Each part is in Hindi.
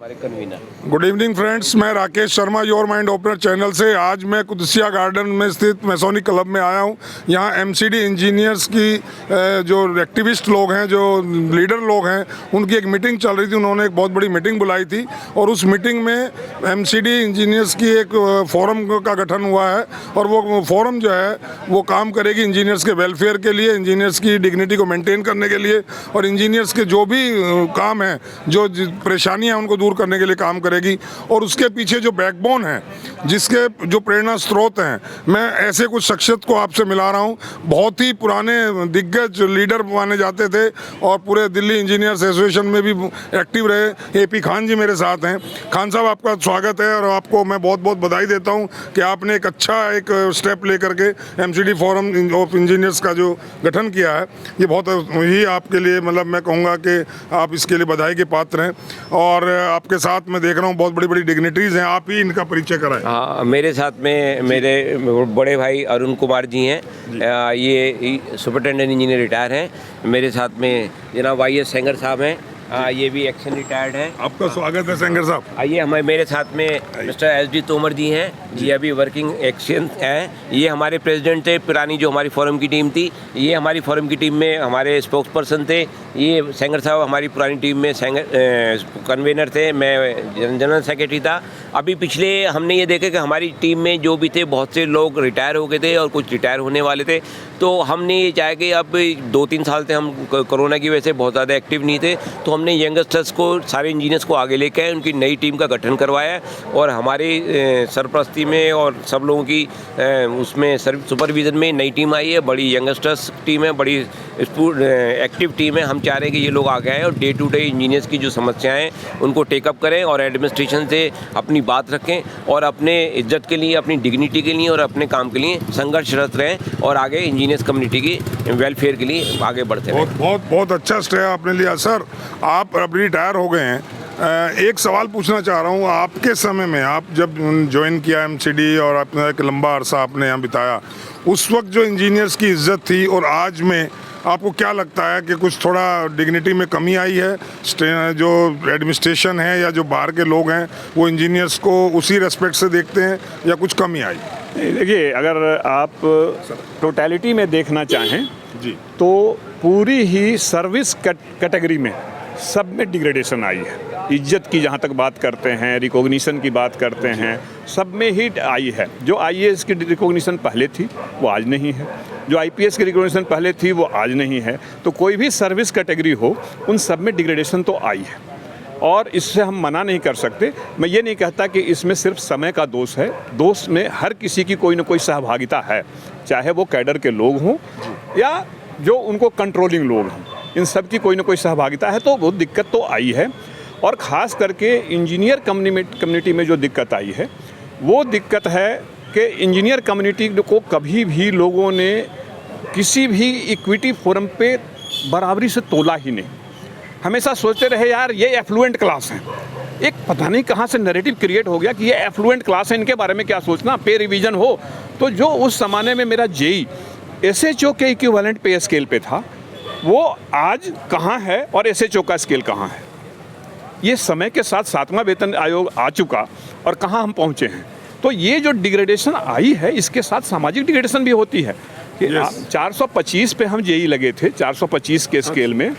हमारे कन्वीनर। गुड इवनिंग फ्रेंड्स, मैं Rakesh Sharma your mind opener channel से आज मैं कुदसिया गार्डन में स्थित मैसोनिक क्लब में आया हूं। यहां एमसीडी इंजीनियर्स की जो एक्टिविस्ट लोग हैं, जो लीडर लोग हैं, उनकी एक मीटिंग चल रही थी। उन्होंने एक बहुत बड़ी मीटिंग बुलाई थी और उस मीटिंग में एमसीडी इंजीनियर्स की एक फोरम का गठन हुआ है और वो फोरम जो है वो काम करेगी इंजीनियर्स के वेलफेयर के लिए, इंजीनियर्स की डिग्निटी को मेंटेन करने के लिए और इंजीनियर्स के जो भी काम हैं, जो परेशानियाँ उनको दूर करने के लिए काम करेगी। और उसके पीछे जो बैकबोन है, जिसके जो प्रेरणा स्रोत हैं, मैं ऐसे कुछ शख्सियत को आपसे मिला रहा हूँ। बहुत ही पुराने दिग्गज लीडर माने जाते थे और पूरे दिल्ली इंजीनियर्स एसोसिएशन में भी एक्टिव रहे। एपी खान जी मेरे साथ हैं। खान साहब, आपका स्वागत है और आपको मैं बहुत बहुत बधाई देता हूँ कि आपने एक अच्छा एक स्टेप लेकर के एमसीडी फोरम ऑफ इंजीनियर्स का जो गठन किया है, ये बहुत ही आपके लिए, मतलब मैं कहूँगा कि आप इसके लिए बधाई के पात्र हैं। और आपके साथ मैं देख रहा हूँ बहुत बड़ी बड़ी डिग्निटरीज हैं, आप ही इनका परिचय कराएं। हाँ, मेरे साथ में मेरे बड़े भाई अरुण कुमार जी हैं। ये सुपरिटेंडेंट इंजीनियर रिटायर हैं। मेरे साथ में जनाब YS सेंगर साहब हैं। ये भी एक्शन रिटायर्ड हैं। आपका स्वागत है सेंगर साहब। आइए, मेरे साथ में मिस्टर SD तोमर जी हैं। ये अभी वर्किंग एक्शन हैं। ये हमारे प्रेसिडेंट थे, पुरानी जो हमारी फोरम की टीम थी। ये हमारी फोरम की टीम में हमारे स्पोक्स पर्सन थे। ये सेंगर साहब हमारी पुरानी टीम में कन्वेनर थे। मैं जनरल सेक्रेटरी था। अभी पिछले हमने ये देखा कि हमारी टीम में जो भी थे, बहुत से लोग रिटायर हो गए थे और कुछ रिटायर होने वाले थे। तो हमने ये चाहा कि अब 2-3 साल से हम कोरोना की वजह से बहुत ज़्यादा एक्टिव नहीं थे, तो हमने यंगस्टर्स को, सारे इंजीनियर्स को आगे लेके आए, उनकी नई टीम का गठन करवाया और हमारे सरपरस्ती में और सब लोगों की उसमें सुपरविज़न में नई टीम आई है। बड़ी यंगस्टर्स टीम है, बड़ी एक्टिव टीम है। हम चाह रहे हैं कि ये लोग आगे आएँ और डे टू डे इंजीनियर्स की जो समस्याएं हैं उनको टेकअप करें और एडमिनिस्ट्रेशन से अपनी बात रखें और अपने इज्जत के लिए, अपनी डिग्निटी के लिए और अपने काम के लिए संघर्षरत रहें और आगे इंजीनियर्स कम्युनिटी की वेलफेयर के लिए आगे बढ़ते रहें। बहुत अच्छा स्टेप आपने लिया। सर, आप अब रिटायर हो गए हैं। एक सवाल पूछना चाह रहा हूँ, आपके समय में, आप जब ज्वाइन किया एमसीडी और अपना एक लंबा अरसा आपने यहाँ बिताया, उस वक्त जो इंजीनियर्स की इज्जत थी और आज में आपको क्या लगता है कि कुछ थोड़ा डिग्निटी में कमी आई है? जो एडमिनिस्ट्रेशन है या जो बाहर के लोग हैं वो इंजीनियर्स को उसी रेस्पेक्ट से देखते हैं या कुछ कमी आई? देखिए, अगर आप टोटलिटी में देखना चाहें जी, तो पूरी ही सर्विस कैटेगरी में सब में डिग्रेडेशन आई है। इज्जत की जहाँ तक बात करते हैं, रिकॉग्निशन की बात करते हैं, सब में ही आई है। जो IAS की रिकॉग्निशन पहले थी वो आज नहीं है, जो IPS की रिकॉग्निशन पहले थी वो आज नहीं है। तो कोई भी सर्विस कैटेगरी हो, उन सब में डिग्रेडेशन तो आई है और इससे हम मना नहीं कर सकते। मैं ये नहीं कहता कि इसमें सिर्फ समय का दोष है। दोष में हर किसी की कोई ना कोई सहभागिता है, चाहे वो कैडर के लोग हों या जो उनको कंट्रोलिंग लोग हों, इन सब की कोई ना कोई सहभागिता है। तो वो दिक्कत तो आई है और ख़ास करके इंजीनियर कम्युनिटी में जो दिक्कत आई है, वो दिक्कत है कि इंजीनियर कम्युनिटी को कभी भी लोगों ने किसी भी इक्विटी फोरम पे बराबरी से तोला ही नहीं। हमेशा सोचते रहे यार ये एफ्लुएंट क्लास है। एक पता नहीं कहाँ से नैरेटिव क्रिएट हो गया कि ये एफ्लुएंट क्लास है, इनके बारे में क्या सोचना, पे रिवीजन हो। तो जो उस ज़माने में मेरा JEE SHO के इक्विवेलेंट पे स्केल पे था, वो आज कहाँ है और SHO का स्केल कहाँ है? ये समय के साथ 7वां वेतन आयोग आ चुका और कहाँ हम पहुँचे हैं। तो ये जो डिग्रेडेशन आई है, इसके साथ सामाजिक डिग्रेडेशन भी होती है कि 425 पे हम JEE लगे थे, 425 के स्केल में,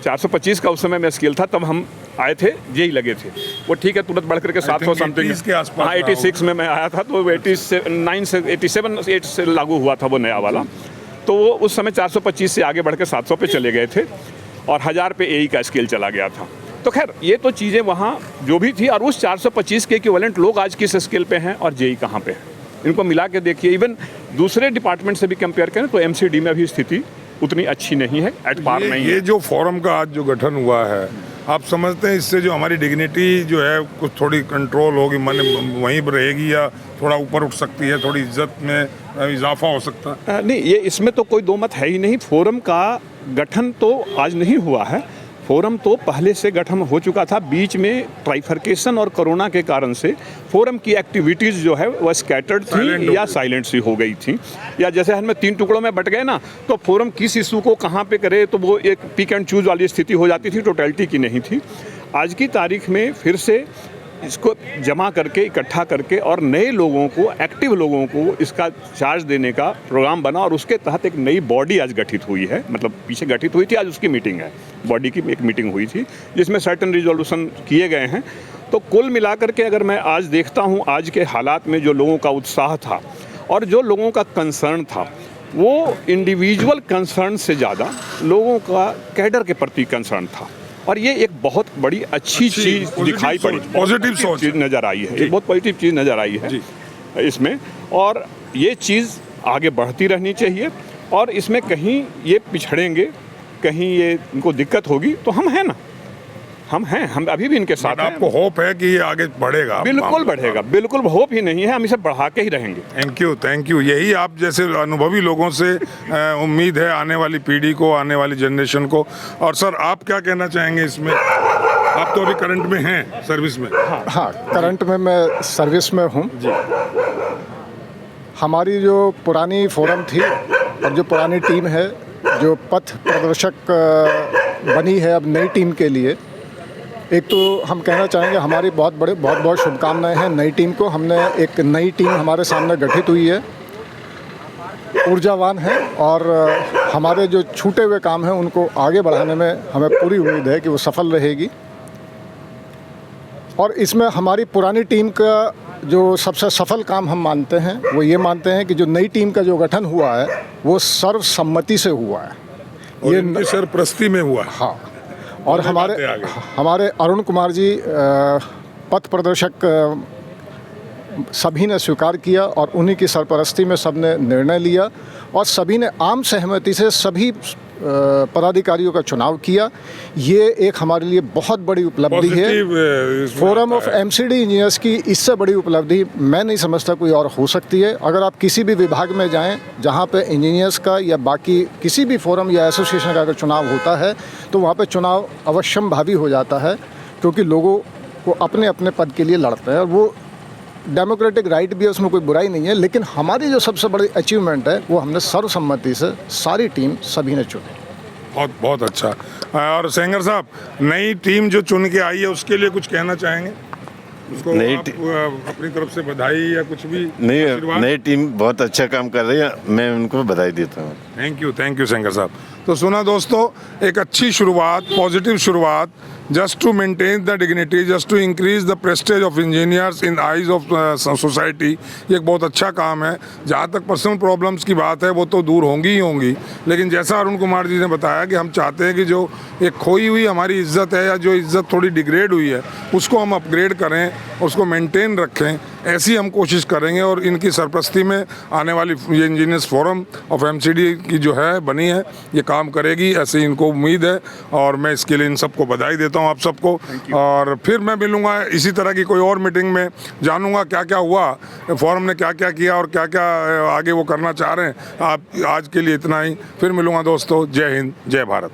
425 का उस समय में स्केल था, तब हम आए थे, JEE लगे थे। वो ठीक है, तुरंत बढ़ करके 700 समथिंग के आसपास। हाँ, 86 में मैं आया था, तो 89 से 87 से लागू हुआ था वो नया वाला। तो वो उस समय 425 से आगे बढ़ के 700 पे चले गए थे और 1000 पे AE का स्केल चला गया था। तो खैर, ये तो चीज़ें वहाँ जो भी थी, और उस 425 के इक्विवेलेंट लोग आज किस स्केल पे हैं और JEE कहाँ पे है, इनको मिला के देखिए। इवन दूसरे डिपार्टमेंट से भी कंपेयर करें तो MCD में भी स्थिति उतनी अच्छी नहीं है, एट पार नहीं है। ये जो फोरम का आज जो गठन हुआ है, आप समझते हैं इससे जो हमारी डिग्निटी जो है कुछ थोड़ी कंट्रोल होगी, मन वहीं पर रहेगी या थोड़ा ऊपर उठ सकती है, थोड़ी इज्जत में इजाफा हो सकता है? नहीं, ये इसमें तो कोई दो मत है ही नहीं। फोरम का गठन तो आज नहीं हुआ है, फोरम तो पहले से गठन हो चुका था। बीच में ट्राइफर्केशन और कोरोना के कारण से फोरम की एक्टिविटीज़ जो है वह स्कैटर्ड थी या साइलेंट सी हो गई थी, या जैसे हम 3 टुकड़ों में बट गए ना, तो फोरम किस इशू को कहाँ पे करे, तो वो एक पिक एंड चूज वाली स्थिति हो जाती थी, टोटलिटी की नहीं थी। आज की तारीख में फिर से इसको जमा करके, इकट्ठा करके और नए लोगों को, एक्टिव लोगों को इसका चार्ज देने का प्रोग्राम बना और उसके तहत एक नई बॉडी आज गठित हुई है। मतलब पीछे गठित हुई थी, आज उसकी मीटिंग है, बॉडी की एक मीटिंग हुई थी जिसमें सर्टेन रिजोल्यूशन किए गए हैं। तो कुल मिलाकर के अगर मैं आज देखता हूँ आज के हालात में जो लोगों का उत्साह था और जो लोगों का कंसर्न था, वो इंडिविजुअल कंसर्न से ज़्यादा लोगों का कैडर के प्रति कंसर्न था और ये एक बहुत बड़ी अच्छी चीज़ दिखाई पड़ी, पॉजिटिव सोच चीज़ नज़र आई है, एक बहुत पॉजिटिव चीज़ नज़र आई है इसमें। और ये चीज़ आगे बढ़ती रहनी चाहिए और इसमें कहीं ये पिछड़ेंगे, कहीं ये इनको दिक्कत होगी तो हम हैं ना, हम हैं, हम अभी भी इनके साथ हैं। आपको होप है कि ये आगे बढ़ेगा? बिल्कुल बढ़ेगा, बिल्कुल होप ही नहीं है, हम इसे बढ़ा के ही रहेंगे। Thank you. यही आप जैसे अनुभवी लोगों से उम्मीद है आने वाली पीढ़ी को, आने वाली जनरेशन को। और सर आप क्या कहना चाहेंगे इसमें? आप तो अभी करंट में हैं, सर्विस में। हाँ, करंट में मैं सर्विस में हूँ जी। हमारी जो पुरानी फोरम थी और जो पुरानी टीम है, जो पथ प्रदर्शक बनी है अब नई टीम के लिए, एक तो हम कहना चाहेंगे हमारी बहुत शुभकामनाएं हैं नई टीम को। हमने एक नई टीम हमारे सामने गठित हुई है, ऊर्जावान है और हमारे जो छूटे हुए काम हैं उनको आगे बढ़ाने में हमें पूरी उम्मीद है कि वो सफल रहेगी। और इसमें हमारी पुरानी टीम का जो सबसे सफल काम हम मानते हैं वो ये मानते हैं कि जो नई टीम का जो गठन हुआ है वो सर्वसम्मति से हुआ है, ये सरप्रस्ती में हुआ है। हाँ, और हमारे अरुण कुमार जी पथ प्रदर्शक सभी ने स्वीकार किया और उन्हीं की सरपरस्ती में सबने निर्णय लिया और सभी ने आम सहमति से सभी पदाधिकारियों का चुनाव किया। ये एक हमारे लिए बहुत बड़ी उपलब्धि है। फोरम ऑफ एमसीडी इंजीनियर्स की इससे बड़ी उपलब्धि मैं नहीं समझता कोई और हो सकती है। अगर आप किसी भी विभाग में जाएं जहां पे इंजीनियर्स का या बाकी किसी भी फोरम या एसोसिएशन का अगर चुनाव होता है तो वहां पे चुनाव अवश्यम भावी हो जाता है, क्योंकि लोगों को अपने अपने पद के लिए लड़ते हैं और वो डेमोक्रेटिक राइट भी है, उसमें कोई बुराई नहीं है। लेकिन हमारी जो सबसे बड़ी अचीवमेंट है वो हमने सर्वसम्मति से सारी टीम सभी ने चुनी। बहुत अच्छा। और सेंगर साहब, नई टीम जो चुन के आई है उसके लिए कुछ कहना चाहेंगे? उसको आप अपनी तरफ से बधाई या कुछ भी? नई टीम बहुत अच्छा काम कर रही है, मैं उनको बधाई देता हूँ। थैंक यू सेंगर साहब। तो सुना दोस्तों, एक अच्छी शुरुआत, पॉजिटिव शुरुआत, just to maintain the dignity, just to increase the prestige of engineers in eyes of society। ये एक बहुत अच्छा काम है। जहाँ तक पर्सनल प्रॉब्लम्स की बात है वो तो दूर होंगी ही होंगी, लेकिन जैसा अरुण कुमार जी ने बताया कि हम चाहते हैं कि जो एक खोई हुई हमारी इज्जत है या जो इज्जत थोड़ी डिग्रेड हुई है उसको हम अपग्रेड करें, उसको मेंटेन रखें, ऐसी हम कोशिश करेंगे। और इनकी सरपरस्ती में आने वाली ये इंजीनियर्स फोरम ऑफ एमसीडी की जो है बनी है, ये काम करेगी, ऐसी इनको उम्मीद है और मैं इसके लिए इन सबको बधाई देता हूँ आप सबको। और फिर मैं मिलूँगा इसी तरह की कोई और मीटिंग में, जानूँगा क्या क्या हुआ, फोरम ने क्या क्या किया और क्या क्या आगे वो करना चाह रहे हैं। आप आज के लिए इतना ही, फिर मिलूँगा दोस्तों। जय हिंद, जय भारत।